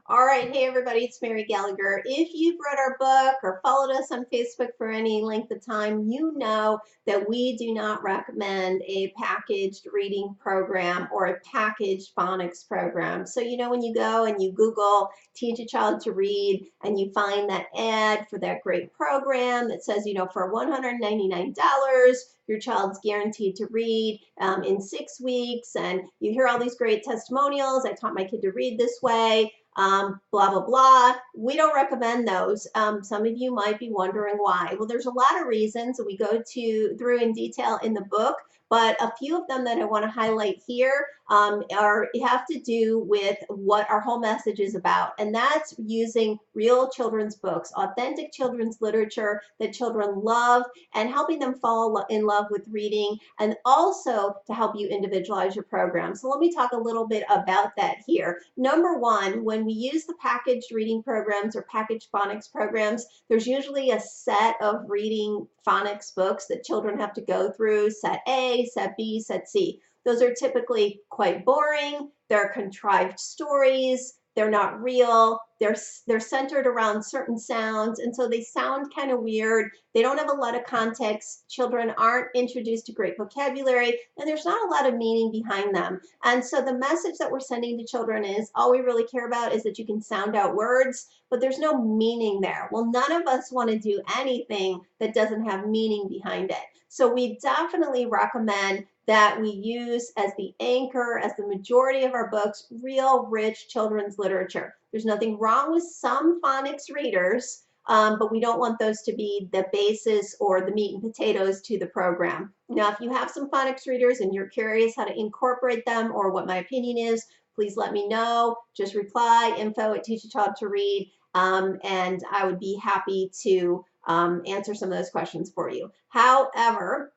All right, hey everybody, it's Mary Gallagher. If you've read our book or followed us on Facebook for any length of time, you know that we do not recommend a packaged reading program or a packaged phonics program. So, when you go and you Google Teach a Child to Read and you find that ad for that great program that says, for $199, your child's guaranteed to read in 6 weeks, and you hear all these great testimonials. I taught my kid to read this way, blah, blah, blah. We don't recommend those. Some of you might be wondering why. Well, there's a lot of reasons we go through in detail in the book, but a few of them that I want to highlight here have to do with what our whole message is about, and that's using real children's books, authentic children's literature that children love, and helping them fall in love with reading, and also to help you individualize your program. So let me talk a little bit about that here. Number one, when we use the packaged reading programs or packaged phonics programs, there's usually a set of reading phonics books that children have to go through, set A, set B, set C. Those are typically quite boring. They're contrived stories. They're not real. They're centered around certain sounds, and so they sound kind of weird. They don't have a lot of context. Children aren't introduced to great vocabulary, and there's not a lot of meaning behind them. And so the message that we're sending to children is all we really care about is that you can sound out words, but there's no meaning there. Well, none of us want to do anything that doesn't have meaning behind it. So we definitely recommend that we use as the anchor, as the majority of our books, real rich children's literature. There's nothing wrong with some phonics readers, but we don't want those to be the basis or the meat and potatoes to the program. Now, if you have some phonics readers and you're curious how to incorporate them or what my opinion is, please let me know. Just reply, info@teachachild2read, and I would be happy to answer some of those questions for you. However,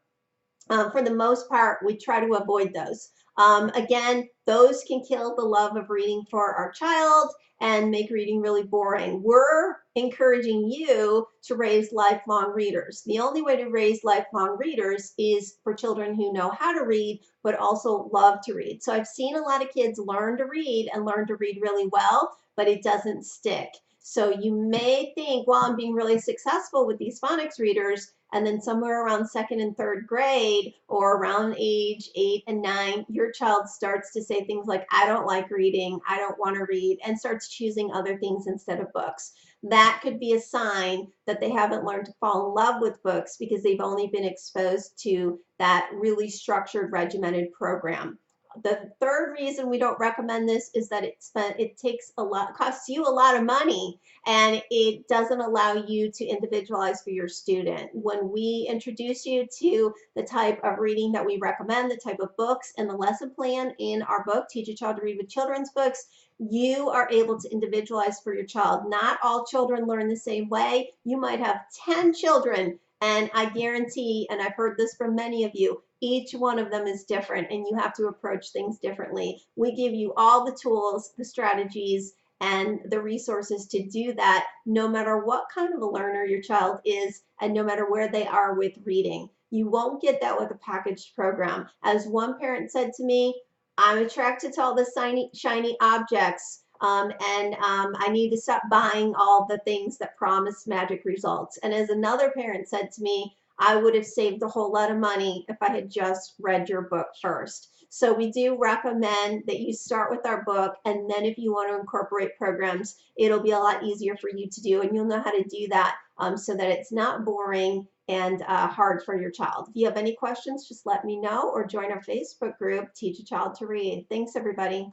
for the most part, we try to avoid those. Again, those can kill the love of reading for our child and make reading really boring. We're encouraging you to raise lifelong readers. The only way to raise lifelong readers is for children who know how to read, but also love to read. So I've seen a lot of kids learn to read and learn to read really well, but it doesn't stick. So you may think, well, I'm being really successful with these phonics readers, and then somewhere around second and third grade or around age 8 and 9, your child starts to say things like, I don't like reading, I don't want to read, and starts choosing other things instead of books. That could be a sign that they haven't learned to fall in love with books because they've only been exposed to that really structured, regimented program. The third reason we don't recommend this is that it takes a lot, costs you a lot of money, and it doesn't allow you to individualize for your student. When we introduce you to the type of reading that we recommend, the type of books and the lesson plan in our book, Teach a Child to Read with Children's Books, you are able to individualize for your child. Not all children learn the same way. You might have 10 children, and I guarantee, and I've heard this from many of you, each one of them is different, and you have to approach things differently. We give you all the tools, the strategies, and the resources to do that, no matter what kind of a learner your child is and no matter where they are with reading. You won't get that with a packaged program. As one parent said to me, I'm attracted to all the shiny objects, and I need to stop buying all the things that promise magic results. And as another parent said to me, I would have saved a whole lot of money if I had just read your book first. So we do recommend that you start with our book, and then if you want to incorporate programs, it'll be a lot easier for you to do, and you'll know how to do that so that it's not boring and hard for your child. If you have any questions, just let me know or join our Facebook group, Teach a Child to Read. Thanks, everybody.